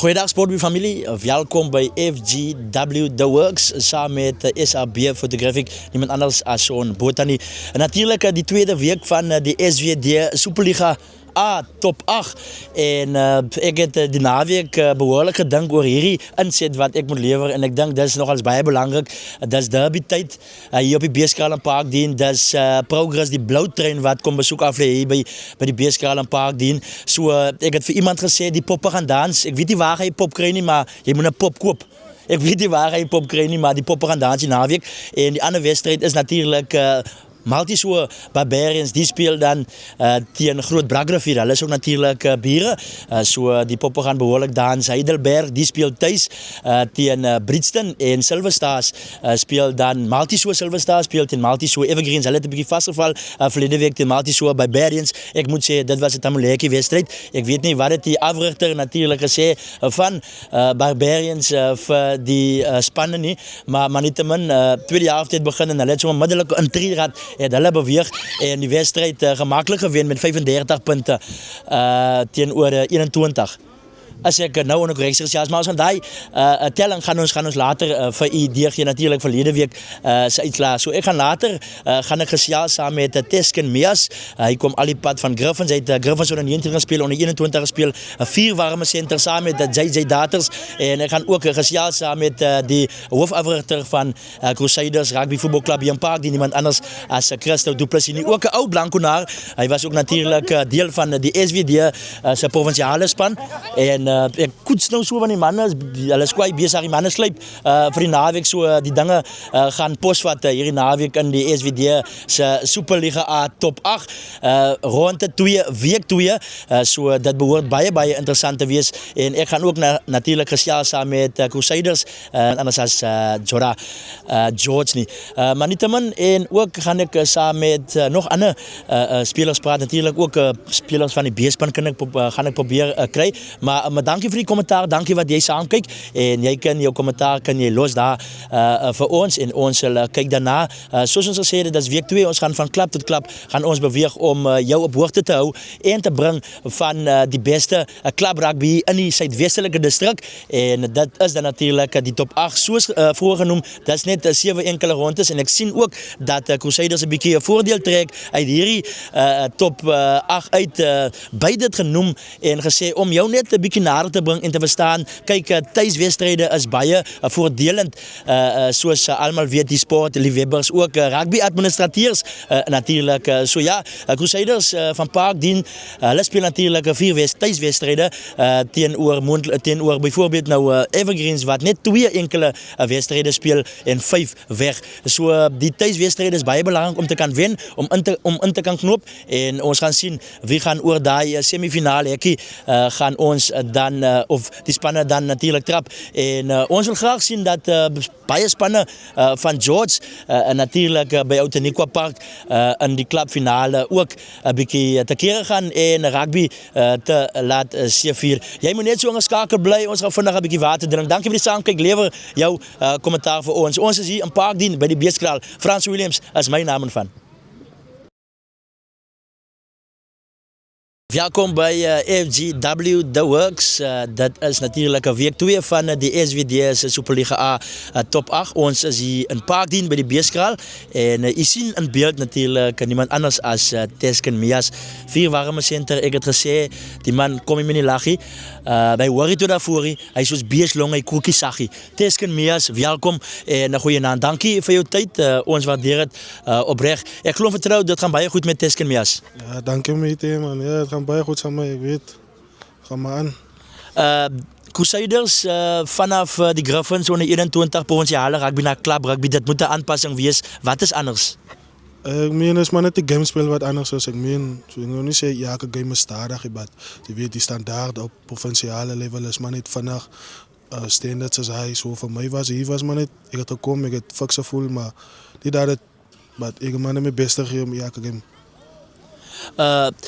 Goeiedag sportfamilie, welkom bij FGW The Works samen met SAB Photographic, niemand anders als zo'n Botani. En natuurlijk die tweede week van de SWD Superliga A top 8 en ik heb die naweek behoorlijk gedink oor hierdie inzet wat ik moet leveren en ik denk dat is nogals baie belangrijk. Dat is derby tijd hier op die Beeskralen Parkdien, dat is Progress die blauwtrein wat kom bezoek af hier bij die Beeskralen Parkdien. So ik heb voor iemand gezegd die poppen gaan dansen. Ik weet niet waar je pop krijgt, maar je moet een pop koop. Ik weet niet waar je pop krijgt, maar die poppen gaan dansen die naweek. En die andere wedstrijd is natuurlijk Maltiso Barbarians, die speelt dan tegen Groot Bragravier. Dat is ook natuurlijk Bieren. So die poppen gaan behoorlijk dansen. Heidelberg, die speelt thuis tegen Britston. En Silverstars speelt dan Maltiso. Silverstars speelt tegen Maltiso Evergreens. Hij heeft een beetje vastgevallen verleden week tegen Maltiso Barbarians. Ik moet zeggen, dat was het een leuke wedstrijd. Ik weet niet wat het die africhter natuurlijk gezegd van Barbarians voor die spannen niet. Maar niettemin, tweede halftijd beginnen. Dan let zo'n middelijk een 3 gehad. Dat hebben we weer en die wedstrijd gemakkelijk gewin met 35 punten tegenover 21. Als ik nou nog rechts maar als aan die telling gaan ons later voor IDG natuurlijk verleden week uitslaat. So ik ga later gaan ik gesels samen met Tesken Meas. Hij komt al die pad van Griffins. Hij heeft Griffins onder 19 gespeeld, onder 21 gespeeld. 4 warme center samen met JJ Daters. En ik ga ook gesels samen met die hoofdafrichter van Crusaders Rugby Voetbalclub Jan Park, die niemand anders als Christo Duplessis. Ook een oud Blanconaar. Hij was ook natuurlijk deel van de SWD zijn provinciale span. En ik koets nou zo van die mannen, hulle is kwijt bezig, die mannen slijp vir die naweek so die dinge gaan posvat hierdie naweek in die SWD se Superliga A top 8 ronde 2 week 2 so dat behoort baie interessant te wees en ek gaan ook natuurlijk gesels saam met Crusaders anders as George nie maar nietemin en ook gaan ek saam met nog ander spelers praat natuurlijk ook spelers van die B-span gaan ek probeer kry maar dankie vir die kommentaar, dankie wat jy saamkyk en jy kan jou kommentaar kan jy los daar vir ons en ons sal kyk daarna. Soos ons gesê het, dit is week 2, ons gaan van klap tot klap gaan ons beweeg om jou op hoogte te hou en te bring van die beste klub rugby in die suidwestelike distrik en dit is dan natuurlijk die top 8 soos voorgenoem, dit is net 7 enkele rondes en ek sien ook dat Crusaders 'n bietjie 'n voordeel trek uit hierdie top 8 uit by dit genoem en gesê om jou net 'n bietjie nader te bring en te verstaan, kyk thuiswedstryde is baie voordelend soos almal weet die sportliefhebbers ook rugby administrateurs natuurlik so ja Crusaders van Parkdien hulle speel natuurlik 4 thuiswedstryde teenoor byvoorbeeld nou Evergreens wat net 2 enkele wedstryde speel en 5 weg so die thuiswedstryde is baie belangrik om te kan wen om in te kan knoop en ons gaan sien wie gaan oor daai semifinale hekkie gaan ons dan of die spanne dan natuurlijk trap en ons wil graag sien dat baie spanne van George natuurlijk by Outeniqua Park in die klubfinale ook 'n bietjie te kere gaan en rugby te laat seevier. Jy moet net so ingeskakel bly, ons gaan vinnig 'n bietjie water drink. Dankie vir die saamkyk, lewer jou kommentaar vir ons. Ons is hier in Parkdien by die Beeskraal. Frans Williams is my naam en van. Welkom bij FGW The Works. Dat is natuurlijk week 2 van de SWD Superliga A top 8. Ons is hier in Parkdien bij de Beeskraal. En je ziet in beeld natuurlijk niemand anders als Tesken Meas. 4 warme center. Ik heb gezegd, die man kom je me niet lachen. Wij horen toe daarvoor. Hij is zoals beeslong, hij koekie zag. Tesken Meas, welkom. En goeie naam. Dank je voor jouw tijd. Ons waardeer het oprecht. Ik geloof vertrouwd, dat gaat baie goed met Tesken Meas. Ja, dank je mate man. Ja, het gaat baie goed samen, ik weet. Ga maar aan. Crusaders vanaf die Griffins onder 21 provinciale rugby naar club rugby, dat moet een aanpassing wees. Wat is anders? Ik meen, is maar net de gamespel wat anders is. Ik meen, ik wil niet zeggen, elke game is stadig. Je weet, die standaard op provinciale level is maar niet vandaag standaard zoals hij. Zo voor mij was, hier was maar niet. Ik had gekomen, ik had fuck gevoel, maar die dat het. Maar ik heb maar niet mijn beste gegeven om elke game.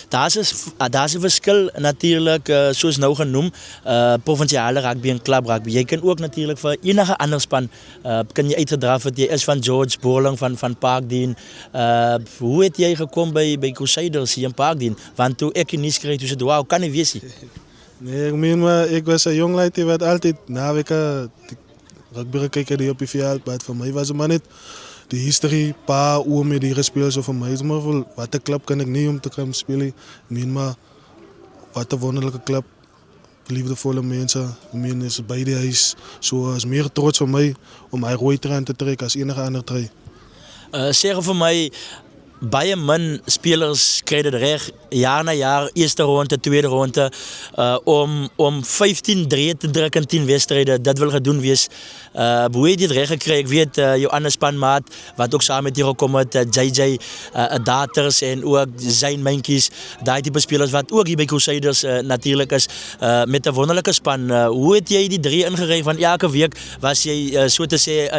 Daar is een verschil natuurlijk, zoals nou genoemd, provinciale rugby en club rugby. Je kan ook natuurlijk voor enige ander span, kan je uitgedragen, je is van George Borling, van Parkdien. Hoe heb jij gekomen bij Crusaders hier in Parkdien? Want toen ik je niet kreeg, toen zei ik, wauw, kan niet wezen. Nee, ik meen maar, ik was een jong leid die werd altijd naweken rugby kijken die op je veld. Maar voor mij was het maar niet de history, pa, oom die gespeeld. Zo voor mij is het maar voor wat een club kan ik niet om te gaan spelen. Ik meen maar, wat een wonderlijke club. Liefdevolle mensen. Ik meen is bij die huis. Zo is meer trots voor mij om mijn rode trui te trekken als enige andere trui. Zeg vir my, baie min spelers kry dit reg jaar na jaar, eerste ronde, tweede ronde, om 15 3 te druk in 10 wedstryde. Dit wil gedoen wees. Hoe het jy dit reg gekry? Ek weet jou ander spanmaat wat ook saam met hier gekom het, JJ Daters en ook Zayn Mentjies, daai tipe spelers wat ook hier by Crusaders natuurlik is, met 'n wonderlike span. Hoe het jy die 3 ingery van elke week was jy so te sê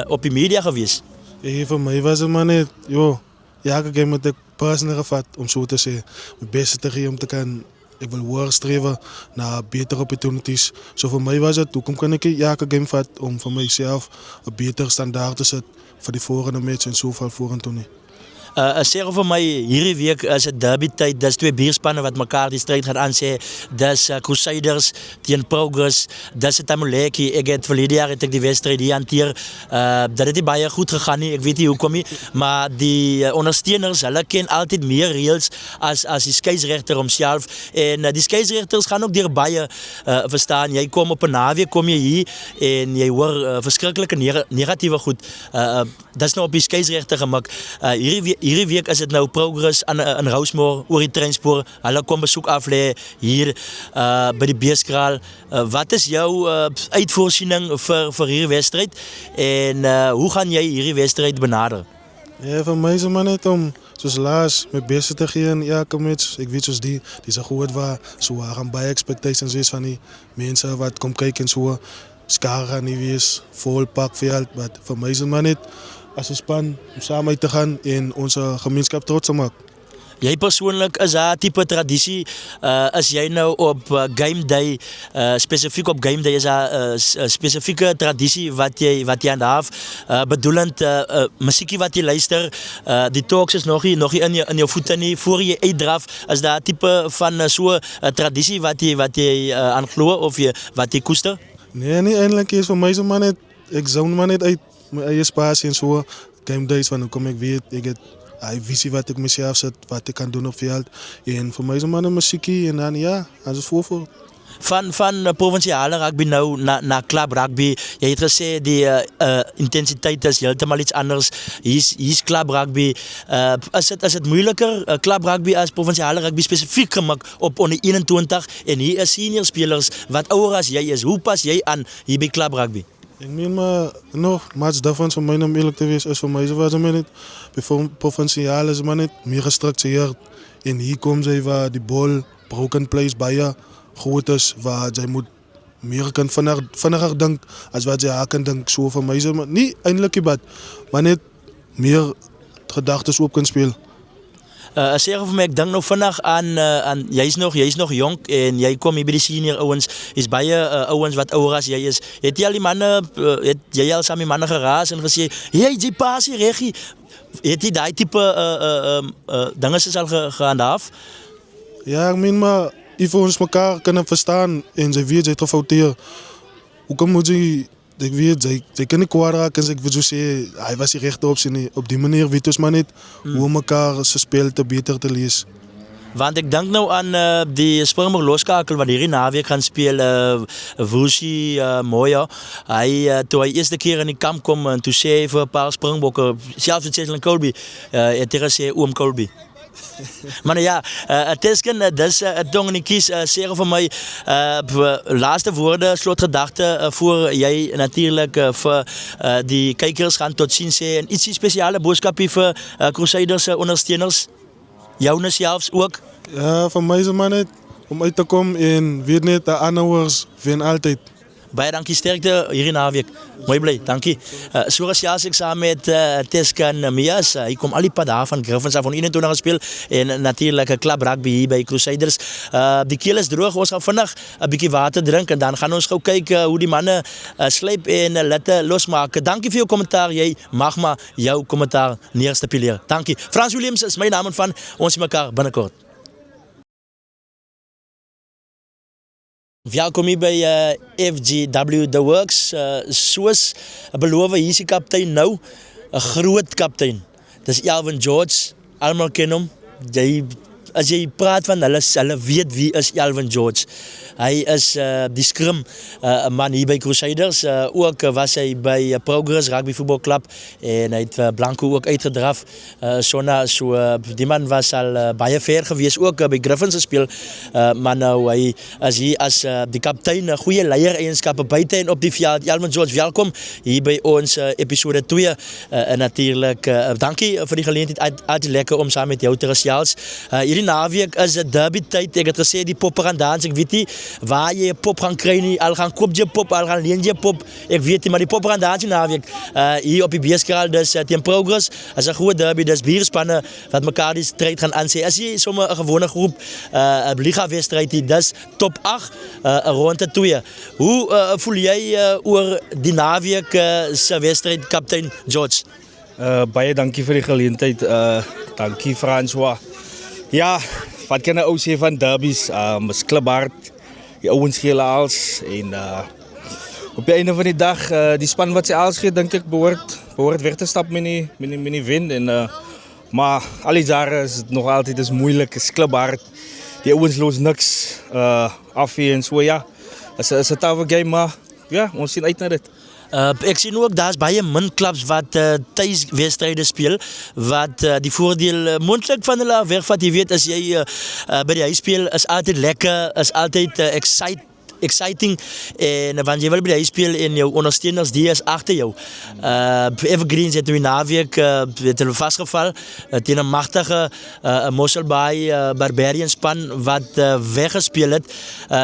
op die media gewees? Hey, voor mij was het maar net, joh, elke keer moet ik personeel gevat om zo te zeggen, mijn beste te geven om te kunnen. Ik wil hoger streven naar betere opportunities. Zo voor mij was het, hoe kan ik elke game vat om voor mijzelf een beter standaard te zetten voor die volgende match en zoveel volgende toernooi. Sê vir my, hierdie week is dit derby tyd, dis 2 bierspanne wat mekaar die stryd gaan aansê, dis Crusaders teen Progress, dis Tamuleki. Ek het verlede jaar het ek die wedstryd hier hanteer, dat het nie baie goed gegaan nie, ek weet nie hoekom nie, maar die ondersteuners, hulle ken altyd meer reëls as die skeieregter homself, en die skeieregters gaan ook deur baie verstaan. Jy kom op 'n naweek, kom jy hier en jy hoor verskriklike negatiewe goed, dis nou op die skeieregter gemik. Hierdie week is dit nou Progress in Rosemore oor die treinspoor. Hulle kom besoek aflê hier by die Beeskraal. Wat is jou uitvoorsiening vir hierdie wedstryd en hoe gaan jy hierdie wedstryd benader? Ja, voor mij is het maar net om, zoals laatst, mijn beste te geven in elke match. Ik weet zoals die zijn goed waar, zo gaan bij expectations is van die mensen wat komen kijken en zo. Skaren gaan niet wees, vol pak veld. Maar voor mij is het maar net als een span om samen uit te gaan en onze gemeenschap trots te maken. Jy persoonlik, is daar tipe tradisie, as jy nou op game day, spesifiek op game day, is daar spesifieke tradisie wat jy aan daar, bedoelend musiekie wat jy luister, die talks is nog nie in jou voete nie, voor jy uitdraf, is daar tipe van so tradisie wat jy aan glo of wat jy koester? Nee, niet eindelijk is voor mij is het maar net, ik zone maar net uit mijn eigen spatie en zo. Game days van hoe kom ik weet, ik heb een visie wat ik mezelf zet, wat ik kan doen op veld. En voor mij is het maar een muziekie en dan ja, als het voorvoelt. Van provinciale rugby nou na club rugby, jy het gesê die intensiteit is heeltemal iets anders, hier's club rugby, is het moeiliker, club rugby as provinciale rugby spesifiek gemik op onder 21 en hier is senior spelers wat ouer as jy is, hoe pas jy aan hier by club rugby? Ik meen maar nog, match daarvan voor mij om eerlijk te wezen is voor mij zo was het maar niet. Bijvoorbeeld provinciaal is het maar niet meer gestructureerd. En hier komen zij waar die bal, broken plays bij je groot is, waar zij moet meer kan vinniger denken als wat zij haar kan denken. Zo voor mij is het maar niet eindelijk je maar net meer gedachten op kan spelen. Sê vir my, ek dink nog vinnig aan jy's nog jonk en jy kom hier by die senior ouens, is baie ouens wat ouer as jy is. Het jy al die manne, het jy al saam die manne geraas en gesê, hey, jy pas hier reggie. Het jy daai tipe dinge is al gehandhaaf? Ja, ik meen maar, if ons elkaar kunnen verstaan en zij weet, zij gefouteerd. Hoe kan moet je, ik weet, zij kunnen kwaad raken en ik wil zo zeggen, hij was hier recht op die manier weet dus maar niet hoe elkaar ze speelt te beter te lezen. Want ek dink nou aan die Springbok loskakel wat hierdie naweek gaan speel, Wusi Moya. Toe hy eerste keer in die kamp kom en toe sê hy vir 'n paar Springbokke, selfs het Cecil Colby, het hy gesê oom Colby. Maar nou ja, Tesken, dis 'n dong in die kies, sê vir my, laaste woorde, slotgedagte voor jy natuurlik vir die kykers gaan tot sien sê en ietsie spesiale boodskapie vir Crusaders ondersteuners. Joune selfs ook? Ja, voor mij is het maar net om uit te komen en weet net, de aanhouwers winnen altijd. Baie dankie, sterkte hierdie naweek. Mooi bly, dankie. So gesels ek saam met Tesken Mias. Hy kom al die pad daar van Griffins af van 21 gespeel en natuurlik 'n klub rugby hier by Crusaders. Die keel is droog, ons gaan vinnig 'n bietjie water drink en dan gaan ons gou kyk hoe die manne slyp en litte losmaak. Dankie vir jou kommentaar. Jy mag maar jou kommentaar neerstipuleer. Dankie. Frans Williams is my naam en van ons sien mekaar binnekort. Welkom hier by FGW The Works. Soos beloof, hier is die kaptein nou, 'n groot kaptein. Dis Elvin George, almal ken hom. As jy praat van hulle weet wie is Elvin George. Hy is die skrim man hier by Crusaders. Ook was hy by Progress Rugby Football Club en hy het Blanco ook uitgedraf. Die man was al baie ver gewees, ook by Griffins gespeel. Maar nou hy is hier as die kaptein, goeie leiereienskappe buite en op die veld. Elvin George, welkom hier by ons episode 2. En natuurlik dankie vir die geleentheid, uit lekker om saam met jou te gesels. Hierdie naweek is 'n derby tyd. Ek het gesê die pop gaan dans. Ek weet nie waar jy 'n pop gaan kry nie. Al gaan koop jy pop, al gaan leen jy pop. Ek weet nie, maar die pop gaan dans die naweek. Hier op die Beeskraal, dus teen Progress. As 'n groot derby, dis bierspanne wat mekaar die stryd gaan aansê. As jy sommer 'n gewone groep 'n liga wedstryd hier, dis top 8 ronde 2. Hoe voel jy oor die naweek se wedstryd, kaptein George? Baie dankie vir die geleentheid. Dankie François. Ja, wat kan 'n ou sê van derbies? Is kliphard, die ouens gee hulle als en op die einde van die dag, die span wat sy als gee, dink ek behoort weg te stap met die wen en maar al die jare is het nog altyd is moeilik, is kliphard. Die ouens los niks af hier en so ja. Is 'n tawwe game, maar ja, ons sien uit na dit. Ek sien ook, daar's baie min clubs wat thuiswedstryde speel, wat die voordeel moontlik van hulle wegvat. Jy weet, as jy by die huis speel, is altyd lekker, is altyd exciting, en wanneer jy wil by die huis speel en jou ondersteuners die is agter jou. Evergreens het die naweek het hulle vasgeval teen 'n magtige Mossel Bay Barbarian span wat weggespeel het.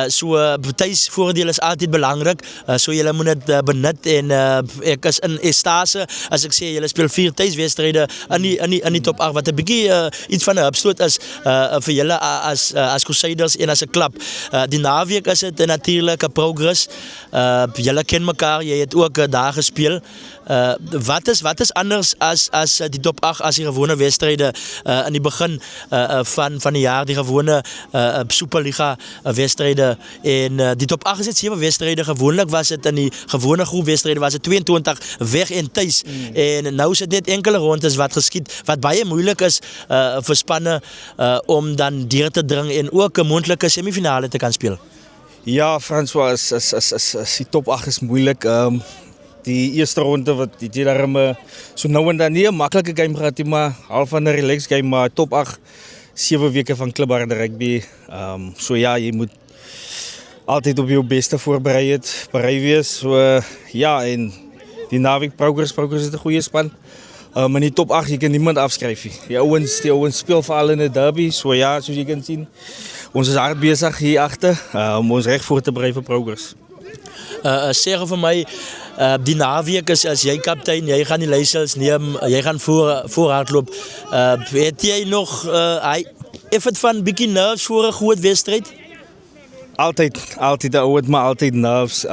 So thuis voordeel is altyd belangrik. So julle moet dit benut en ek is in ekstase as ek sê julle speel 4 thuiswedstryde in die top 8 wat 'n bietjie iets van 'n opstoot is vir julle as Crusaders en as 'n klub. Die naweek is dit natuurlik 'n Progress. Julle ken mekaar, jy het ook daar gespeel. Wat is anders as die top 8 as die gewone wedstryde in die begin van die jaar, die gewone Superliga wedstryde, en die top 8 is dit 7 wedstryde. Gewoonlik was dit in die gewone groep wedstryde was dit 22 weg en tuis. En nou is dit net enkele rondes wat geskied, wat baie moeilik is vir spanne om dan deur te dring en ook 'n moontlike semifinale te kan speel. Ja, François, is die top 8 is moeilik. Die eerste ronde wat jy daarom so nou en dan nie 'n maklike game gehad nie, maar half van 'n relax game, maar top 8 7 weke van klipharde rugby. So ja, jy moet altyd op jou beste voorberei wees. So ja, en die naweek Progress is 'n goeie span. In die top 8 jy kan niemand afskryf nie. Die ouens speel veral in 'n derby. So ja, soos jy kan sien, ons is hard besig hier agter om ons reg voor te berei vir Progress. Sê vir my, die naweek is as jy kaptein, jy gaan die leiersels neem, jy gaan voorhardloop. Het jy nog effort van bietjie nerves voor 'n groot wedstryd? Altyd ouet, maar altyd nerves.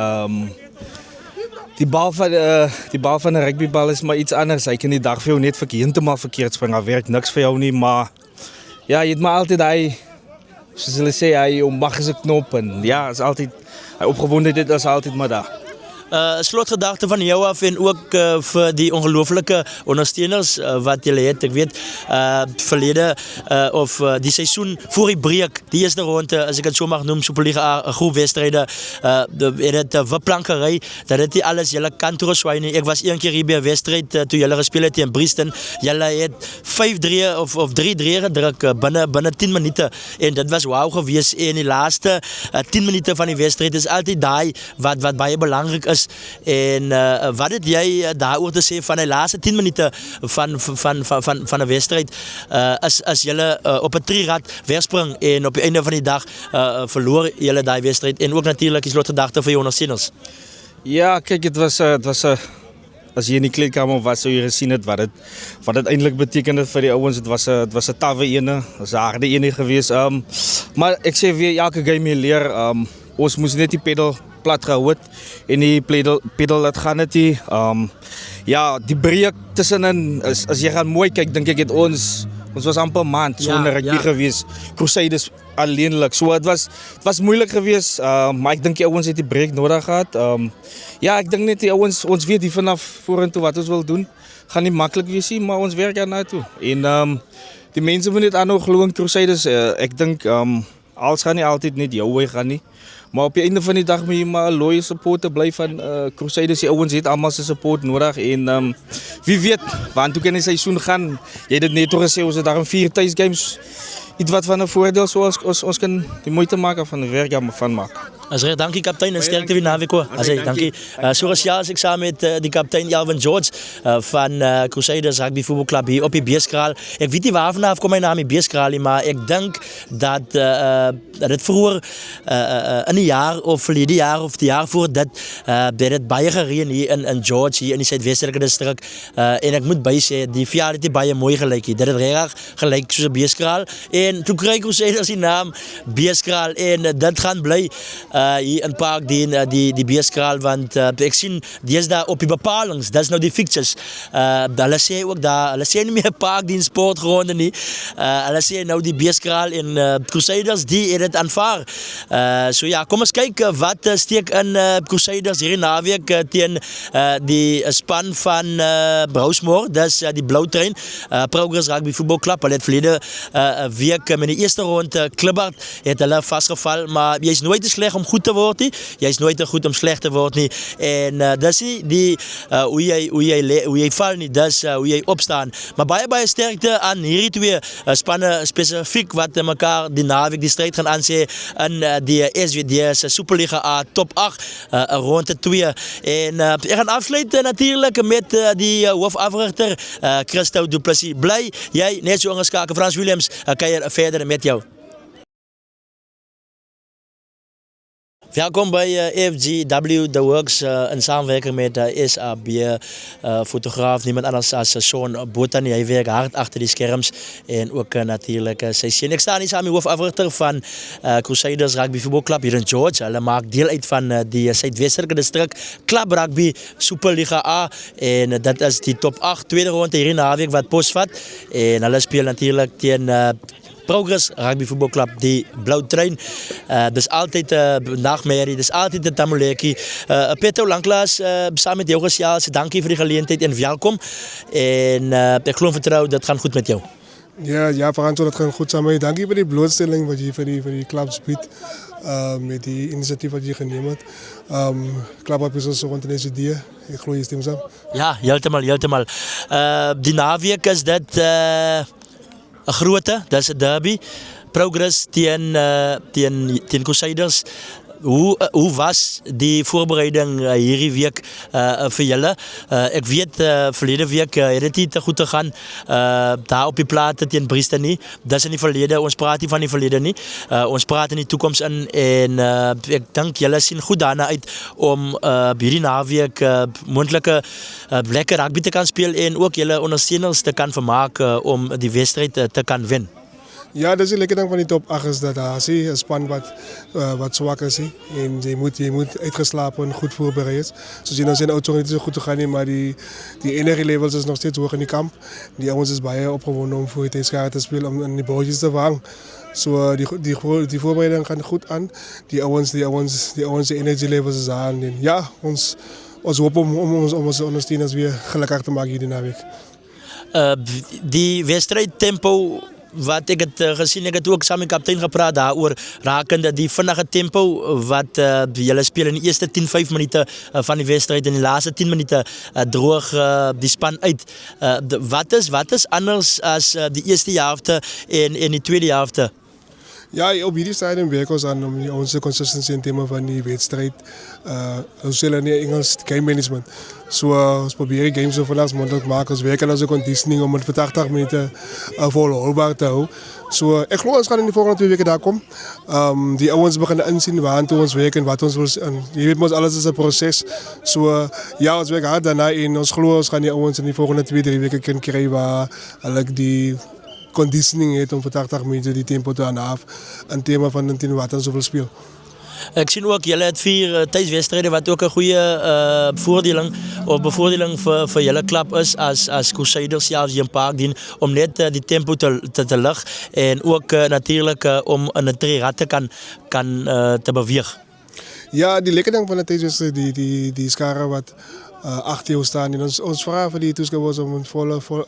Die bal van 'n rugbybal is maar iets anders. Hy kan die dag vir jou net heeltemal verkeerd spring. Daar werk niks vir jou nie, maar ja, jy het maar altyd hy, soos hulle sê, hy mag is 'n knop en ja, is altyd hy opgewondenheid is altyd maar daar. Slotgedagte van jou af en ook vir die ongelooflike ondersteuners wat julle het. Ek weet verlede of die seisoen voor die breek, die eerste ronde, as ek dit so mag noem, Superliga groep wedstryde, het dit wipplankery, dat dit nie alles julle kan toeswaai nie. Ek was een keer hier by 'n wedstryd toe julle gespeel het teen Brieston. Julle het 5-3 of 3-3 gedruk binne 10 minute en dit was wow gewees. En die laaste 10 minute van die wedstryd is altyd daai wat baie belangrik is. En wat het jy daaroor te sê van die laaste 10 minute van 'n wedstryd as julle op 'n trierad wegspring en op die einde van die dag verloor julle daai wedstryd en ook natuurlik die slotgedagte vir jou ondersteuners? Ja, kyk, dit was as jy in die kleedkamer was, sou jy gesien het wat dit eintlik beteken het vir die ouens. Dit was 'n tawwe ene, was 'n harde ene gewees. Maar ek sê weer, elke game jy leer, ons moes net die pedal plat gehou het en die pedal laat gaan het ja, die breek tussenin, as jy gaan mooi kyk, dink ek het ons Ons was amper 'n maand Ja, sonder rugby ja. gewees. Crusaders alleenlik. So het was moeilik geweest, maar ek dink die ouens het die break nodig gehad. Ja, ek dink net die ouens, ons weet hier vanaf vorentoe wat ons wil doen. Gaan nie maklik wees nie, maar ons werk daarna toe. En die mense moet net aanhou glo in Crusaders. Ek dink alles gaan nie altyd net jou way gaan nie. Maar op die einde van die dag moet jy maar 'n loyal supporter bly van Crusaders. Die ouens het almal se support nodig en wie weet, want toe kan die seisoen gaan. Jy het dit net toe gesê, ons het daar 4 tuisgames. Iets wat van 'n voordeel soos ons kan die moeite maak van die werk van maak. As reg, dankie kaptein en sterkte weer naweek hoor. As hy, dankie. So gesels ek saam met die kaptein Elvin George van Crusaders Rugby Voetbalklub hier op die Beeskraal. Ek weet nie waarvan af kom my naam die Beeskraal nie, maar ek dink dat dit vroeër in die jaar of verlede jaar of die jaar voor dit het baie gereën hier in George hier in die Suidwestelike distrik en ek moet by sê die veld het baie mooi gelyk hier. Dit het regtig gelyk soos 'n Beeskraal en toe kry Crusaders die naam Beeskraal en dit gaan bly hier in Parkdien die Beeskraal want ek sien deesdae op die bepalings, dis nou die fixtures. Hulle sê ook daar, hulle sê nie meer Parkdien sportgronde nie. Hulle sê nou die Beeskraal en Crusaders die het dit aanvaar. So ja, kom ons kyk wat steek in Crusaders hierdie naweek teen die span van Brouwsmoor, dis die Blou Trein, Progress Rugby Voetbalklub. Hulle het verlede week met die eerste ronde Klibbard het hulle vasgeval, maar jy's nooit te sleg om goed te word nie. Jy's nooit te goed om sleg te word nie. En dis nie die hoe jy val nie, dis hoe jy opstaan. Maar baie sterkte aan hierdie twee spanne spesifiek wat mekaar die naweek die stryd gaan aansê in die SWD se Superliga A top 8 ronde 2. En ek gaan afsluit natuurlik met die hoofafrigter Christo Du Plessis. Bly jy net so ingeskakel. Frans Williams kuier verder met jou. Welkom bij FGW The Works in samenwerking met SAB fotograaf, niemand anders als Sean Botany. Hij werkt hard achter die scherms en ook natuurlijk sy seun. Ik sta hier samen met hoofafrigter van Crusaders Rugby Voetbalklub hier in George. Hulle maak deel uit van die Suidwestelike distrik Club Rugby Superliga A en dat is die top 8 tweede ronde hier in naweek wat posvat en hulle speel natuurlijk teen Progress Rugby Voetbalklub, die Blou Trein. Dus altijd nachtmerrie, dus altijd een tamuleki. Petro Lanklaas, samen met jou gesels, dankie voor die geleentheid en welkom. En ik geloof vertrouwen, dat gaat goed met jou. Ja, Frans, dat gaat goed samen. Dank je voor die blootstelling wat je voor die clubs biedt. Met die initiatief wat je genomen hebt. Club heb je zo rond in deze dier. Ik geloof je stem samen. Ja, heeltemal. Die naweek is dit... 'n grootte, dis 'n derby. Progress teen Crusaders. Hoe was die voorbereiding hierdie week vir julle? Ek weet verlede week het dit nie te goed gegaan daar op die plate teen Bristol nie. Dis in die verlede, ons praat nie van die verlede nie. Ons praat in die toekoms in en ek dink julle sien goed daarna uit om hierdie naweek moontlike lekker rugby te kan speel en ook julle ondersteuners te kan vermaak om die wedstryd te kan wen. Ja, dat is een lekker ding van die top 8 is dat daar zie een span wat zwak is. En je moet uitgeslapen en goed voorbereid is. Zoals je nou zijn auto niet zo goed te gaan nie, maar die energie levels is nog steeds hoog in die kamp. Die jongens is baie opgewonden om voor je tegenschade te spelen, om in die bootjes te vangen. So die voorbereiding gaat goed aan. Die jongens de energie levels is aan. En ja, ons hoop om onze ondersteuners weer gelukkig te maken hier die naweek. Die wedstrijd tempo wat ek het gesien, ek het ook saam met kaptein gepraat daaroor rakende die vinnige tempo wat julle speel in die eerste 10-5 minute van die wedstryd en die laaste 10 minute droog die span uit. Wat is anders as die eerste helfte en die tweede helfte? Ja, op hierdie stadium werk ons aan om onze consistency in thema van die wedstrijd. Ons zullen in Engels game management. So ons probeer games zo vanaf mondelijk maken. Ons werken aan onze conditioning om het voor 80 minuten volhoudbaar te houden. So ik geloof ons gaan in de volgende 2 weken daar komen. Die ouens beginnen inzien waar ons werken en wat ons wil. Je weet ons alles is een proces. So ja, ons werken hard daarna en ons geloof ons gaan die ouens in die volgende 2-3 weken kunnen krijgen waar die conditioning heeft om voor 80 minuten die tempo te handhaven. Een thema van een team wat dan zoveel speelt. Ek sien ook julle het 4 thuiswedstryde wat ook 'n goeie bevoordeling vir julle klub is as Crusaders selfs hier in Parkdien om net die tempo te lig en ook natuurlik om in 'n tree-rat te kan te beweeg. Ja, die lekker ding van het is die skare wat achter jou staan. En ons vragen van die toeskouwers om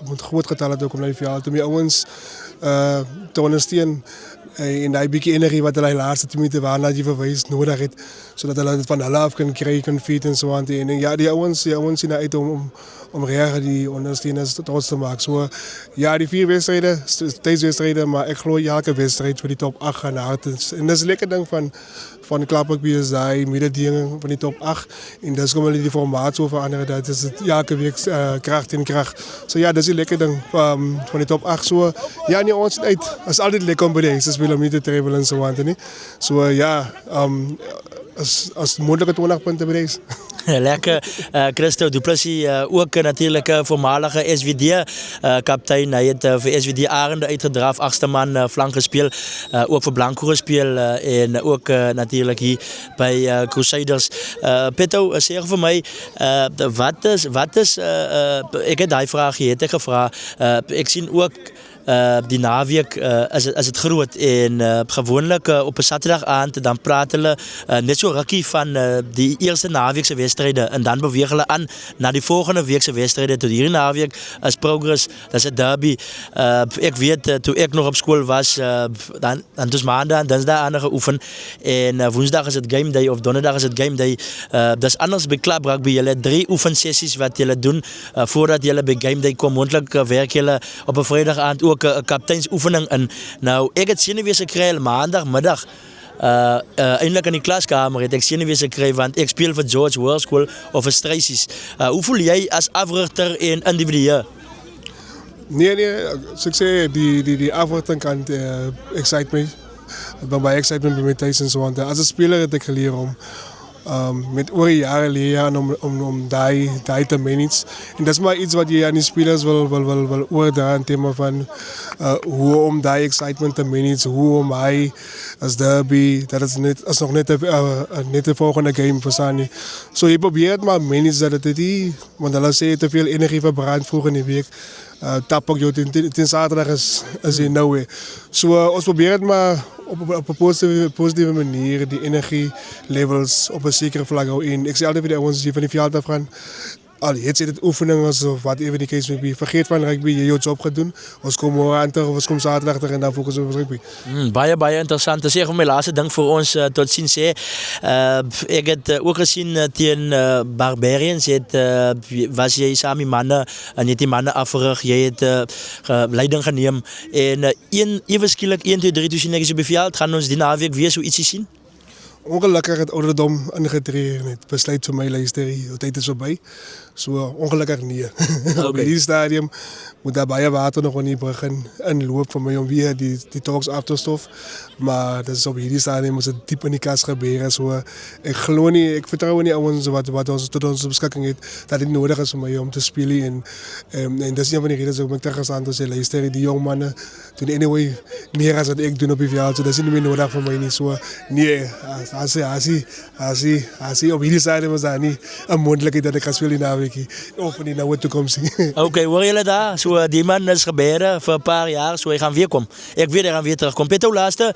met groot getallen te komen naar die veld. Om die ouwens te ondersteunen en die beetje energie wat hulle laatste 10 minuten waarna jy verwijs nodig het. Zodat hulle het van hulle af kan krijgen, kan feed en zo aan. En ja, die ouwens zien uit om regen die ondersteuners trots te maken. So, ja, die 4 wedstrijden, thuiswedstrijden, maar ik geloof elke wedstrijd voor die top 8 gaan hard. En dat is een lekker ding van de klapperkbier is die mededinging van die top 8. En dus komen die formaat zo veranderen. Dat is het elke week kracht in kracht. So ja, dat is een lekker ding van die top 8. So, ja, nie ons uit. Het is altijd lekker om bij deze spelen om niet te travel en zo aan te niet. So ja, als mogelijke 20 punten bij deze. Lekker. Christo Du Plessis, ook natuurlijk voormalige SVD-kaptein. Hij heeft voor SVD Arende uitgedraaf, 8ste man flank gespeeld. Ook voor Blanco gespeeld en ook natuurlijk hier bij Crusaders. Petto, zeg voor mij, wat is ik heb die vraag gevraagd. Ik zie ook die naweek is het groot en gewoonlijk op een zaterdag dan praten hulle net zo rukkie van die eerste naweekse wedstrijden en dan bewegen hulle aan naar die volgende weekse wedstrijden. Tot hierdie naweek is Progress, dat is een derby. Ik weet, toen ik nog op school was, dan dus maandag en dinsdag aan geoefen en woensdag is het game day of donderdag is het game day. Dat is anders bij Club Rugby. Jullie 3 oefensessies wat jullie doen voordat jullie bij game day komen. Mondelijk werk jullie op een vrijdagavond ook een kapteinsoefening in. Nou, ek het senuwees gekry maandagmiddag. Eindelijk in die klaskamer het ek senuwees gekry want ek speel vir George World School of vir Stracies. Hoe voel jy as afrigter en individu? Nee, zoals ik zei, die afrigting kant excite me. Ik ben bij excitement bij mijn thuis en zo. Want als een speler heb ik geleerd om met oor jaren leren om die te managen. En dat is maar iets wat je aan die spelers wil oordra in thema van hoe om die excitement te managen, hoe om hij als derby, dat is nog net de volgende game verstaan. So je probeert maar managen dat het niet, want dan zie je te veel energie verbrandt vroeg in de week. Tap ook jou ten zaterdag is in nou weer. So ons probeer het maar op een positieve manier die energielevels op een zekere vlak houden. Ik zeg altijd weer ons die van die veld afgaan. Het zit het oefeningen of wat even die case may be. Vergeet van rugby, je job gaat doen. Ons komen morgen terug of ons komen zaterdag terug en dan focussen we op rugby. Baie interessant. Te zeggen, mijn laatste ding voor ons tot ziens. Ik heb ook gezien tegen Barbarians. Was jij samen mannen en je die mannen afgerig. Je hebt leiding genomen. En even skielik 1, 2, 3 toen ik beviel. Gaan ons die naweek weer zoiets zien? Ongelukkig het ouderdom ingetreden. Het besluit voor mij luister, de tijd is voorbij. So ongelukkig nie. Op hierdie stadium moet daar baie water nog niet begin inloop vir my om weer die talks af te stof. Maar dat is op hierdie stadium moet het diep in die kas gebeuren. So ek glo nie, ek vertrou nie ouens wat ons tot onze beskikking het dat dit nodig is vir my om te spelen en dis een van die redes hoekom ek teruggestaan het en sê luister, die jong manne doen anyway meer as wat ek doen op die veld. So dis nie meer nodig vir my nie. So nee, as op hierdie stadium is daar nie 'n moontlikheid dat ek gaan speel in naweek of in die nauwe toekoms. Oké, hoor jullie daar? So, die man is gebeuren voor een paar jaar, so hij gaat weer komen. Ik weet hij gaat weer terugkomen. Petto, laatste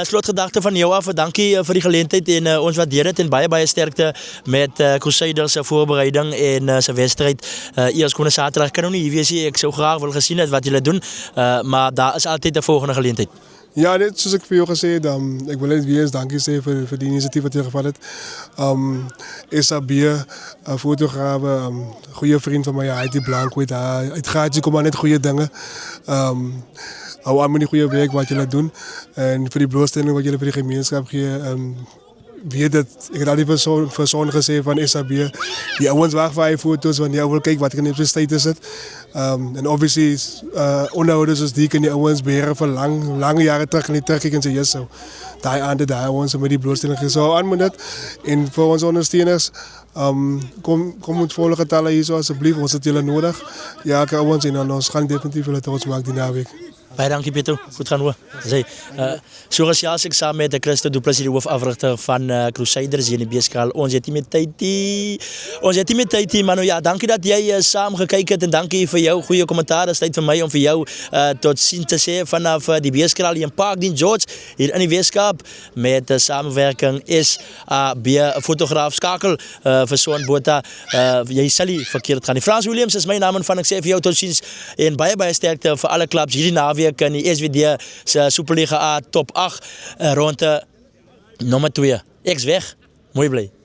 slotgedachte van jou af. Dankie voor die geleentheid en ons waardeer het en baie sterkte met Crusaders voorbereiding en zijn wedstrijd. Eerstkomende zaterdag kan nog niet wees. Ik zou graag willen gezien het wat jullie doen, maar daar is altijd de volgende geleentheid. Ja, net zoals ik voor jou gezegd heb, ik wil net weer eens dank zeggen voor die initiatief wat je gevat hebt. SAB, fotograaf, goede vriend van mij, hij die Blanco, het gaat je komen net goede dingen. Hou aan met die goede werk wat jullie doen en voor die blootstelling wat jullie voor die gemeenschap geven. Weet dat, ik heb al die persoon gezegd van SAB, die ouwens wacht voor je foto's, want die wil kijken wat er in de universiteit is. En obviously, onderhouders als die kunnen die ouwens beheren voor lange jaren terug en die terugkijken en zeggen, yes, so, daar aan de daar ouwens met die blootstelling gezegd. Zo aan met dat. En voor onze ondersteuners, kom met volle getallen hier zo alsjeblieft, ons het jullie nodig. Ja, ik ouwens en ons gaan definitief willen trots maken die naweek. Baie dankie Pietro, goed gaan hoor. So gesels ek saam met Christo Du Plessis, die hoofafrigter van Crusaders hier in die beeskaal. Ons het nie met tyd, maar nou ja, dankie dat jy saam gekyk het en dankie vir jou goeie kommentaar. Dit is tyd vir my om vir jou tot sien te sê vanaf die beeskaal hier in Parkdean George hier in die Weskaap met samewerking SAB fotograaf skakel vir so 'n Botha. Jy sal nie verkeerd gaan. Frans Williams is my naam en van ek sê vir jou tot ziens en baie sterkte vir alle klubs hierdie naweek in die SWD se Superliga A top 8 ronde nommer 2. Ek's weg. Mooi bly.